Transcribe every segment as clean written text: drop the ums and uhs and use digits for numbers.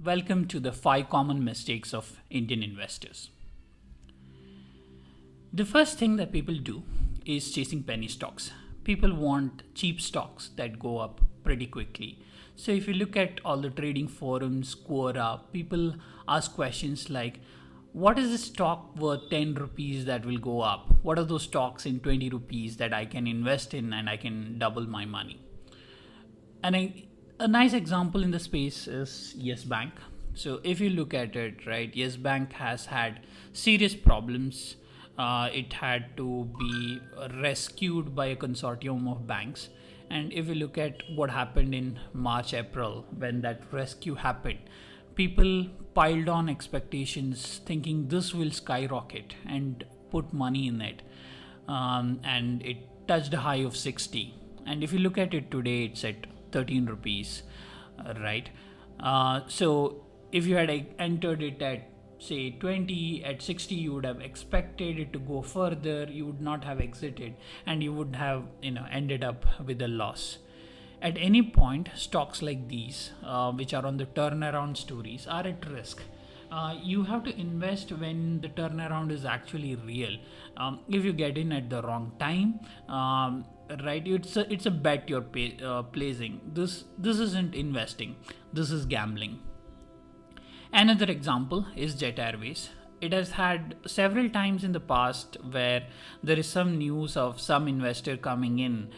Welcome to the 5 common mistakes of Indian investors. The first thing that people do is chasing penny stocks. People want cheap stocks that go up pretty quickly. So if you look at all the trading forums, Quora, people ask questions like, what is the stock worth 10 rupees that will go up? What are those stocks in 20 rupees that I can invest in and I can double my money? A nice example in the space is Yes Bank. So if you look at it, right, Yes Bank has had serious problems. It had to be rescued by a consortium of banks. And if you look at what happened in March, April, when that rescue happened, people piled on expectations thinking this will skyrocket and put money in it. And it touched a high of 60. And if you look at it today, it's at 13 rupees, right? So if you had entered it at say 20, at 60, you would have expected it to go further. You would not have exited, and you would have ended up with a loss. At any point, stocks like these, which are on the turnaround stories, are at risk. You have to invest when the turnaround is actually real. If you get in at the wrong time, right, it's a bet you're placing. This isn't investing. This is gambling. Another example is Jet Airways. It has had several times in the past where there is some news of some investor coming in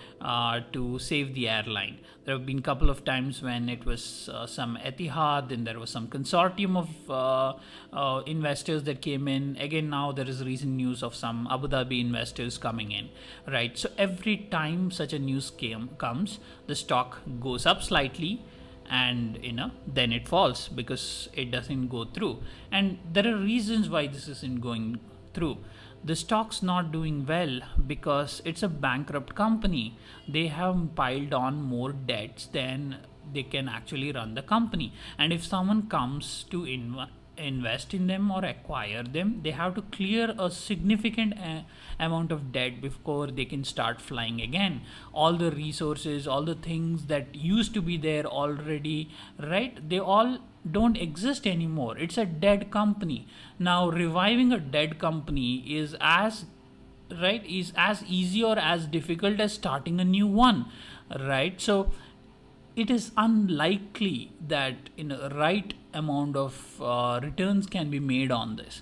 to save the airline. There have been a couple of times when it was some Etihad, and there was some consortium of investors that came in. Again, now there is recent news of some Abu Dhabi investors coming in, right? So every time such a news comes, the stock goes up slightly, and then it falls because it doesn't go through. And there are reasons why this isn't going through. The stock's not doing well because it's a bankrupt company. They have piled on more debts than they can actually run the company. And if someone comes to invest in them or acquire them, they have to clear a significant amount of debt before they can start flying again. All the resources, all the things that used to be there already, right, they all don't exist anymore. It's a dead company. Now reviving a dead company is as easy or as difficult as starting a new one, right? So it is unlikely that right amount of returns can be made on this.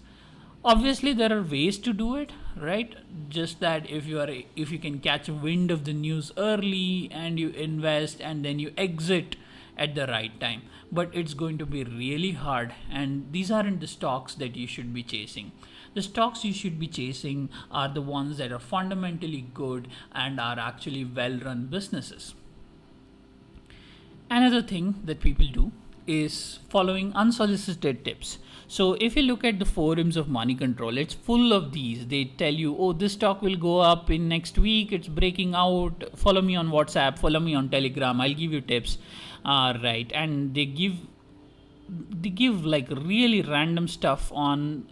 Obviously there are ways to do it, right? Just that if you can catch a wind of the news early and you invest and then you exit at the right time, but it's going to be really hard. And these aren't the stocks that you should be chasing. The stocks you should be chasing are the ones that are fundamentally good and are actually well run businesses. Another thing that people do is following unsolicited tips. So if you look at the forums of Money Control, it's full of these. They tell you, oh, this stock will go up in next week, it's breaking out, follow me on WhatsApp, follow me on Telegram, I'll give you tips, right? And they give like really random stuff on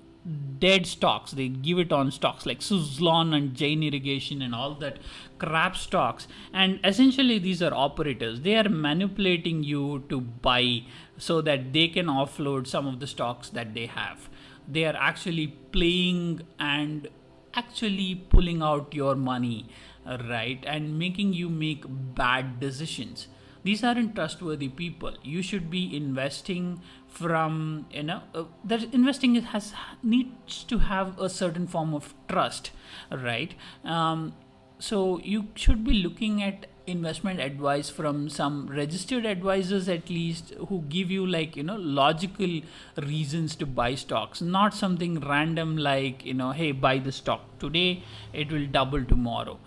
dead stocks. They give it on stocks like Suzlon and Jain Irrigation and all that crap stocks. And essentially these are operators. They are manipulating you to buy so that they can offload some of the stocks that they have. They are actually playing and actually pulling out your money, right, and making you make bad decisions. These aren't trustworthy people. You should be investing from that investing needs to have a certain form of trust, right? So you should be looking at investment advice from some registered advisors at least, who give you logical reasons to buy stocks, not something random like hey, buy the stock today, it will double tomorrow.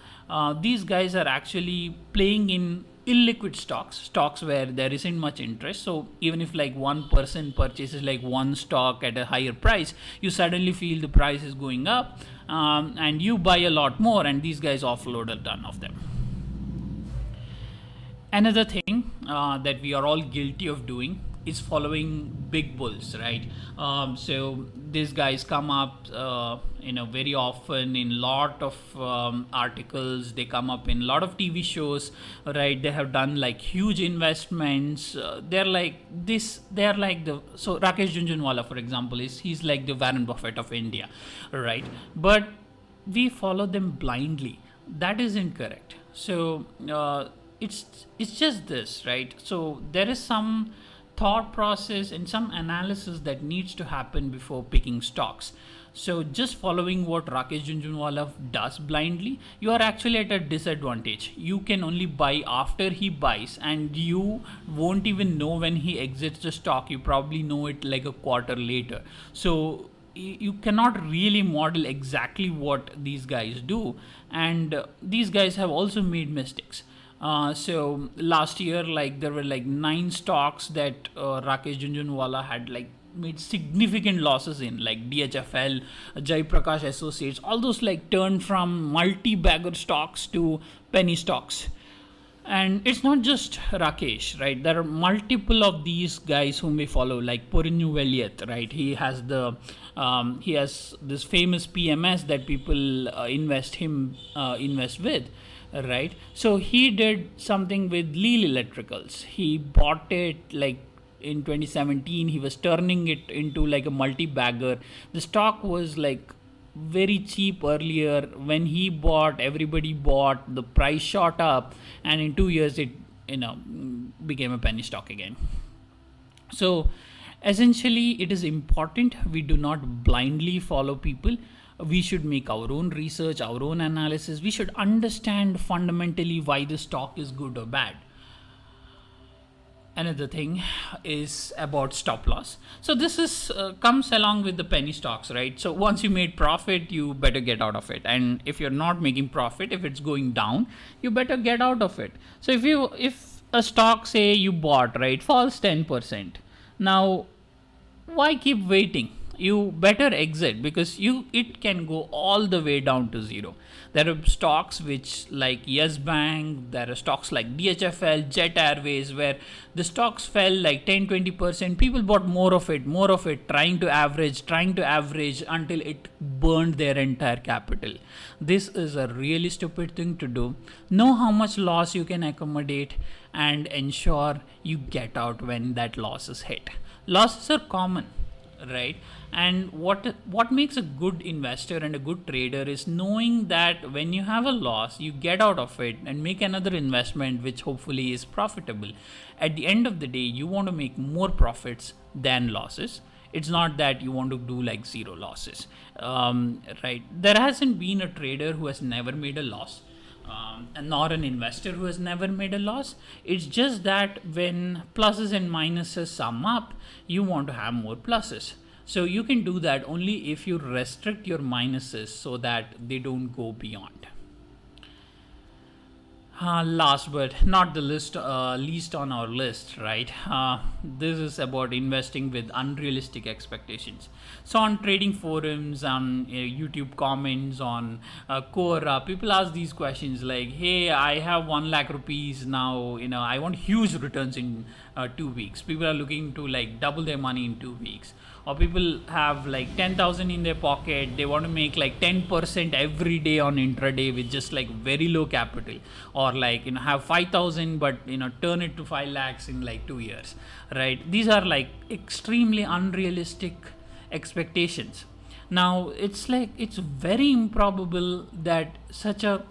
These guys are actually playing in illiquid stocks where there isn't much interest. So even if like one person purchases like one stock at a higher price, you suddenly feel the price is going up, and you buy a lot more, and these guys offload a ton of them. Another thing that we are all guilty of doing is following big bulls, right? So these guys come up, very often in lot of articles. They come up in a lot of TV shows, right? They have done like huge investments. They're like this. They're like the so Rakesh Jhunjhunwala, for example, he's like the Warren Buffett of India, right? But we follow them blindly. That is incorrect. So it's just this, right? So there is some thought process and some analysis that needs to happen before picking stocks. So just following what Rakesh Jhunjhunwala does blindly, you are actually at a disadvantage. You can only buy after he buys, and you won't even know when he exits the stock. You probably know it like a quarter later. So you cannot really model exactly what these guys do, and these guys have also made mistakes. So last year, like there were like 9 stocks that Rakesh Jhunjhunwala had like made significant losses in, like DHFL, Jai Prakash Associates. All those like turned from multi-bagger stocks to penny stocks. And it's not just Rakesh, right? There are multiple of these guys whom we follow, like Porinyu Veliath, right? He has this famous PMS that people invest with, right? So he did something with Leel Electricals. He bought it like in 2017. He was turning it into like a multi-bagger. The stock was like very cheap earlier. When he bought, everybody bought, the price shot up, and in 2 years it became a penny stock again. So essentially it is important we do not blindly follow people. We should make our own research, our own analysis. We should understand fundamentally why the stock is good or bad. Another thing is about stop loss. So this is comes along with the penny stocks, right? So once you made profit, you better get out of it. And if you're not making profit, if it's going down, you better get out of it. So if a stock, say you bought, right, falls 10%, now why keep waiting? You better exit, because it can go all the way down to zero. There are stocks which like Yes Bank, there are stocks like DHFL, Jet Airways, where the stocks fell like 10-20%. People bought more of it, trying to average until it burned their entire capital. This is a really stupid thing to do. Know how much loss you can accommodate and ensure you get out when that loss is hit. Losses are common, right? And what makes a good investor and a good trader is knowing that when you have a loss, you get out of it and make another investment which hopefully is profitable. At the end of the day, you want to make more profits than losses. It's not that you want to do like zero losses, right? There hasn't been a trader who has never made a loss, and nor an investor who has never made a loss. It's just that when pluses and minuses sum up, you want to have more pluses. So you can do that only if you restrict your minuses so that they don't go beyond. Last but not the least on our list, right? This is about investing with unrealistic expectations. So on trading forums, on YouTube comments, on Quora, people ask these questions like, "Hey, I have 1 lakh rupees now. I want huge returns in 2 weeks." People are looking to like double their money in 2 weeks. Or people have like 10,000 in their pocket. They want to make like 10% every day on intraday with just like very low capital. Or like have 5,000 but turn it to 5 lakhs in like 2 years, right? These are like extremely unrealistic expectations. Now it's very improbable that such a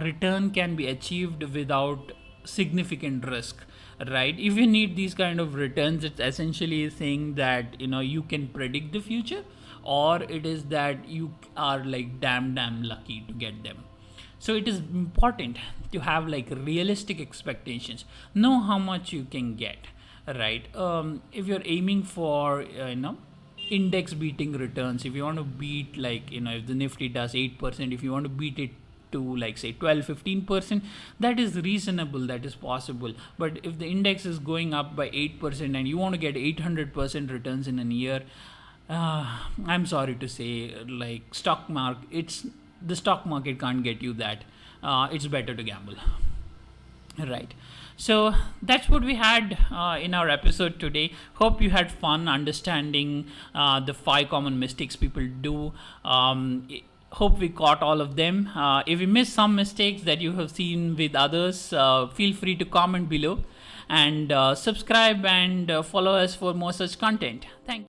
return can be achieved without significant risk, right? If you need these kind of returns, it's essentially saying that you can predict the future, or it is that you are like damn lucky to get them. So it is important to have like realistic expectations. Know how much you can get, right? If you're aiming for index beating returns, if you want to beat like if the Nifty does 8%, if you want to beat it to like say 12-15%, that is reasonable, that is possible. But if the index is going up by 8% and you want to get 800% returns in a year, I'm sorry to say, like the stock market can't get you that. It's better to gamble, right? So that's what we had in our episode today. Hope you had fun understanding the 5 common mistakes people do. Hope we caught all of them. If we missed some mistakes that you have seen with others, feel free to comment below and subscribe and follow us for more such content. Thank you.